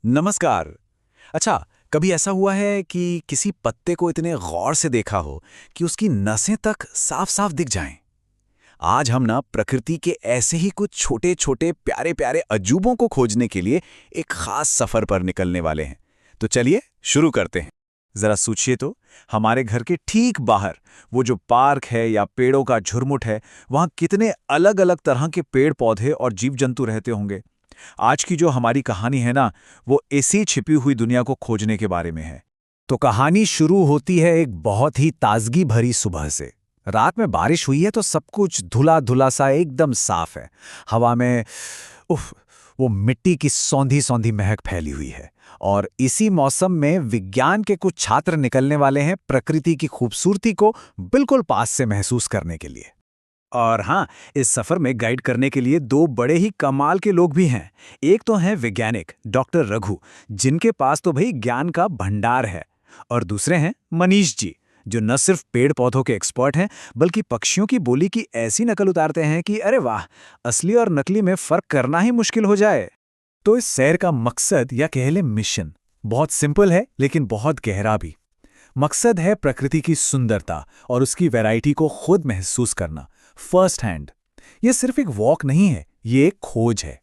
नमस्कार। अच्छा, कभी ऐसा हुआ है कि किसी पत्ते को इतने गौर से देखा हो कि उसकी नसें तक साफ-साफ दिख जाएं? आज हम ना प्रकृति के ऐसे ही कुछ छोटे-छोटे प्यारे-प्यारे अजूबों को खोजने के लिए एक खास सफर पर निकलने वाले हैं। तो चलिए शुरू करते हैं। जरा सोचिए तो, हमारे घर के ठीक बाहर वो जो पार्क है या पेड़ों का झुरमुट है, वहां कितने अलग-अलग तरह के पेड़-पौधे और जीव-जंतु रहते होंगे। आज की जो हमारी कहानी है ना, वो इसी छिपी हुई दुनिया को खोजने के बारे में है। तो कहानी शुरू होती है एक बहुत ही ताजगी भरी सुबह से। रात में बारिश हुई है तो सब कुछ धुला-धुला सा एकदम साफ है। हवा में उफ, वो मिट्टी की सौंधी-सौंधी महक फैली हुई है। और इसी मौसम में विज्ञान के कुछ छात्र निकलने वाले हैं प्रकृति की खूबसूरती को बिल्कुल पास से महसूस करने के लिए। और हाँ, इस सफर में गाइड करने के लिए दो बड़े ही कमाल के लोग भी हैं। एक तो हैं वैज्ञानिक डॉक्टर रघु, जिनके पास तो भाई ज्ञान का भंडार है। और दूसरे हैं मनीष जी, जो न सिर्फ पेड़ पौधों के एक्सपर्ट हैं, बल्कि पक्षियों की बोली की ऐसी नकल उतारते हैं कि अरे वाह, असली और नकली में फर्क करना ही मुश्किल हो जाए। तो इस सैर का मकसद या कह लें मिशन बहुत सिंपल है, लेकिन बहुत गहरा भी। मकसद है प्रकृति की सुंदरता और उसकी वैरायटी को खुद महसूस करना, फर्स्ट हैंड। ये सिर्फ एक वॉक नहीं है, ये एक खोज है।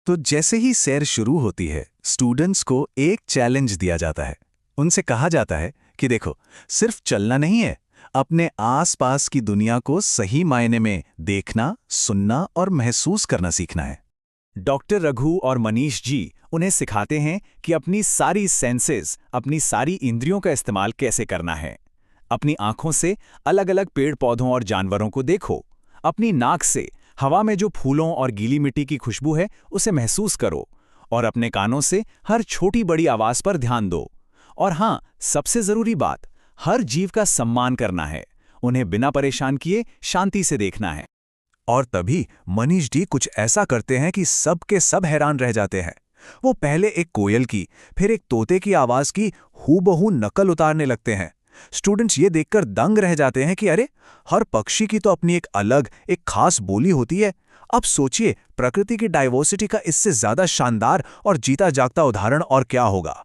तो जैसे ही सैर शुरू होती है, स्टूडेंट्स को एक चैलेंज दिया जाता है। उनसे कहा जाता है कि देखो, सिर्फ चलना नहीं है, अपने आसपास की दुनिया को सही मायने में देखना, सुनना और महसूस करना सीखना है। डॉक्टर रघु और मनीष जी उन्हें सिखाते हैं कि अपनी सारी सेंसेस, अपनी सारी इंद्रियों का इस्तेमाल कैसे करना है। अपनी आंखों से अलग-अलग पेड़ पौधों और जानवरों को देखो। अपनी नाक से हवा में जो फूलों और गीली मिट्टी की खुशबू है, उसे महसूस करो। और अपने कानों से हर छोटी बड़ी आवाज पर ध्यान दो। और हाँ, सबसे जरूरी बात, हर जीव का सम्मान करना है। उन्हें बिना परेशान किए शांति से देखना है। और तभी मनीष जी कुछ ऐसा करते हैं कि सब के सब हैरान रह जाते हैं। वो पहले एक कोयल की, फिर एक तोते की आवाज की हूबहू नकल उतारने लगते हैं। स्टूडेंट्स ये देखकर दंग रह जाते हैं कि अरे, हर पक्षी की तो अपनी एक अलग, एक खास बोली होती है। अब सोचिए, प्रकृति की डाइवर्सिटी का इससे ज्यादा शानदार और जीता जागता उदाहरण और क्या होगा।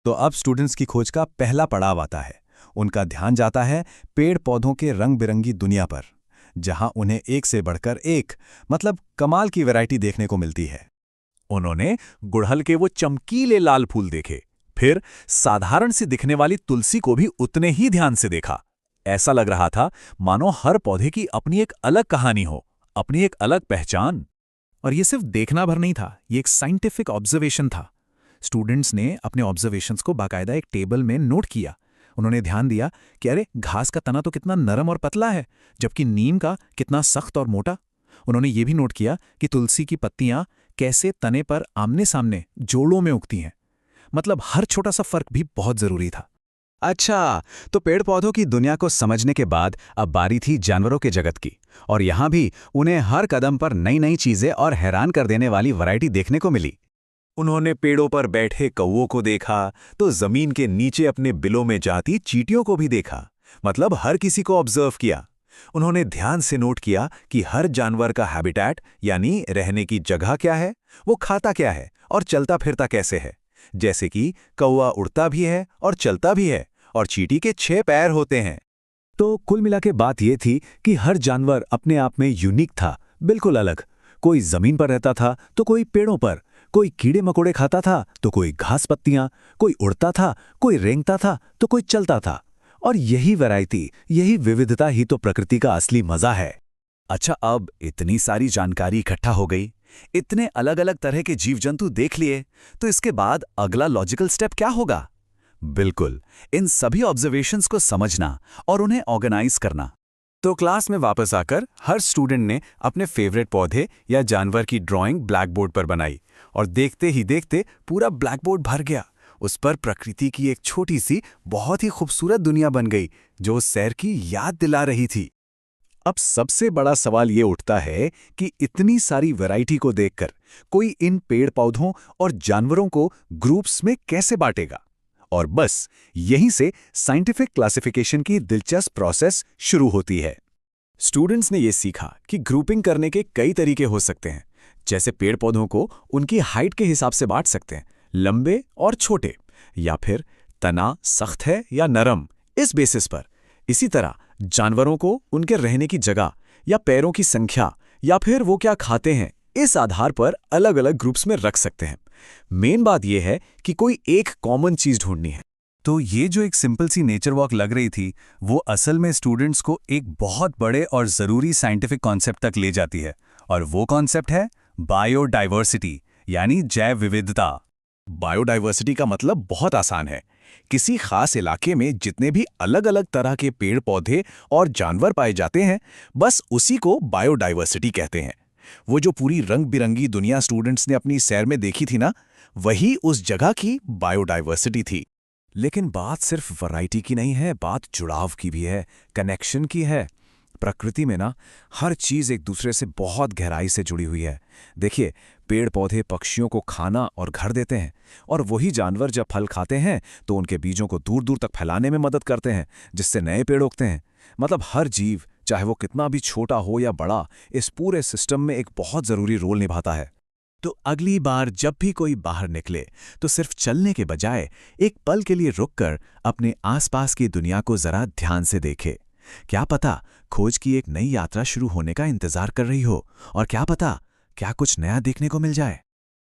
तो अब स्टूडेंट्स की खोज का पहला पड़ाव आता है। उनका ध्यान जाता है पेड़ पौधों के रंग बिरंगी दुनिया पर, जहां उन्हें एक से बढ़कर एक, मतलब कमाल की वैरायटी देखने को मिलती है। उन्होंने गुड़हल के वो चमकीले लाल फूल देखे, फिर साधारण सी दिखने वाली तुलसी को भी उतने ही ध्यान से देखा। ऐसा लग रहा था मानो हर पौधे की अपनी एक अलग कहानी हो, अपनी एक अलग पहचान। और ये सिर्फ देखना भर नहीं था, ये एक साइंटिफिक ऑब्जर्वेशन था। स्टूडेंट्स ने अपने ऑब्जर्वेशंस को बाकायदा एक टेबल में नोट किया। उन्होंने ध्यान दिया कि अरे, घास का तना तो कितना नरम और पतला है, जबकि नीम का कितना सख्त और मोटा। उन्होंने ये भी नोट किया कि तुलसी की पत्तियां कैसे तने पर आमने सामने जोड़ों में उगती हैं। मतलब हर छोटा सा फर्क भी बहुत जरूरी था। अच्छा, तो पेड़ पौधों की दुनिया को समझने के बाद अब बारी थी जानवरों के जगत की। और यहां भी उन्हें हर कदम पर नई नई चीजें और हैरान कर देने वाली वैरायटी देखने को मिली। उन्होंने पेड़ों पर बैठे कौवों को देखा, तो जमीन के नीचे अपने बिलों में जाती चींटियों को भी देखा। मतलब हर किसी को ऑब्जर्व किया। उन्होंने ध्यान से नोट किया कि हर जानवर का हैबिटेट, यानी रहने की जगह क्या है, वो खाता क्या है और चलता फिरता कैसे है। जैसे कि कौवा उड़ता भी है और चलता भी है, और चींटी के 6 पैर होते हैं। तो कुल मिला के बात यह थी कि हर जानवर अपने आप में यूनिक था, बिल्कुल अलग। कोई जमीन पर रहता था तो कोई पेड़ों पर, कोई कीड़े मकोड़े खाता था तो कोई घास पत्तियां, कोई उड़ता था, कोई रेंगता था तो कोई चलता था। और यही वैरायटी, यही विविधता ही तो प्रकृति का असली मजा है। अच्छा, अब इतनी सारी जानकारी इकट्ठा हो गई, इतने अलग अलग तरह के जीव जंतु देख लिए, तो इसके बाद अगला लॉजिकल स्टेप क्या होगा? बिल्कुल, इन सभी ऑब्जर्वेशंस को समझना और उन्हें ऑर्गेनाइज करना। तो क्लास में वापस आकर हर स्टूडेंट ने अपने फेवरेट पौधे या जानवर की ड्राइंग ब्लैक बोर्ड पर बनाई, और देखते ही देखते पूरा ब्लैक बोर्ड भर गया। उस पर प्रकृति की एक छोटी सी बहुत ही खूबसूरत दुनिया बन गई, जो सैर की याद दिला रही थी। अब सबसे बड़ा सवाल ये उठता है कि इतनी सारी वैरायटी को देखकर कोई इन पेड़ पौधों और जानवरों को ग्रुप्स में कैसे बांटेगा? और बस यहीं से साइंटिफिक क्लासिफिकेशन की दिलचस्प प्रोसेस शुरू होती है। स्टूडेंट्स ने यह सीखा कि ग्रुपिंग करने के कई तरीके हो सकते हैं। जैसे पेड़ पौधों को उनकी हाइट के हिसाब से बांट सकते हैं, लंबे और छोटे, या फिर तना सख्त है या नरम, इस बेसिस पर। इसी तरह जानवरों को उनके रहने की जगह या पैरों की संख्या या फिर वो क्या खाते हैं, इस आधार पर अलग अलग ग्रुप्स में रख सकते हैं। मेन बात यह है कि कोई एक कॉमन चीज ढूंढनी है। तो ये जो एक सिंपल सी नेचर वॉक लग रही थी, वो असल में स्टूडेंट्स को एक बहुत बड़े और ज़रूरी साइंटिफिक कॉन्सेप्ट तक ले जाती है, और वो कॉन्सेप्ट है बायोडाइवर्सिटी, यानी जैव विविधता। बायोडाइवर्सिटी का मतलब बहुत आसान है। किसी खास इलाके में जितने भी अलग अलग तरह के पेड़ पौधे और जानवर पाए जाते हैं, बस उसी को बायोडाइवर्सिटी कहते हैं। वो जो पूरी रंग बिरंगी दुनिया स्टूडेंट्स ने अपनी सैर में देखी थी ना, वही उस जगह की बायोडाइवर्सिटी थी। लेकिन बात सिर्फ वैरायटी की नहीं है, बात जुड़ाव की भी है, कनेक्शन की है। प्रकृति में ना हर चीज़ एक दूसरे से बहुत गहराई से जुड़ी हुई है। देखिए, पेड़ पौधे पक्षियों को खाना और घर देते हैं, और वही जानवर जब फल खाते हैं तो उनके बीजों को दूर दूर तक फैलाने में मदद करते हैं, जिससे नए पेड़ उगते हैं। मतलब हर जीव, चाहे वो कितना भी छोटा हो या बड़ा, इस पूरे सिस्टम में एक बहुत ज़रूरी रोल निभाता है। तो अगली बार जब भी कोई बाहर निकले, तो सिर्फ चलने के बजाय एक पल के लिए रुककर अपने आसपास की दुनिया को जरा ध्यान से देखे। क्या पता खोज की एक नई यात्रा शुरू होने का इंतजार कर रही हो, और क्या पता क्या कुछ नया देखने को मिल जाए।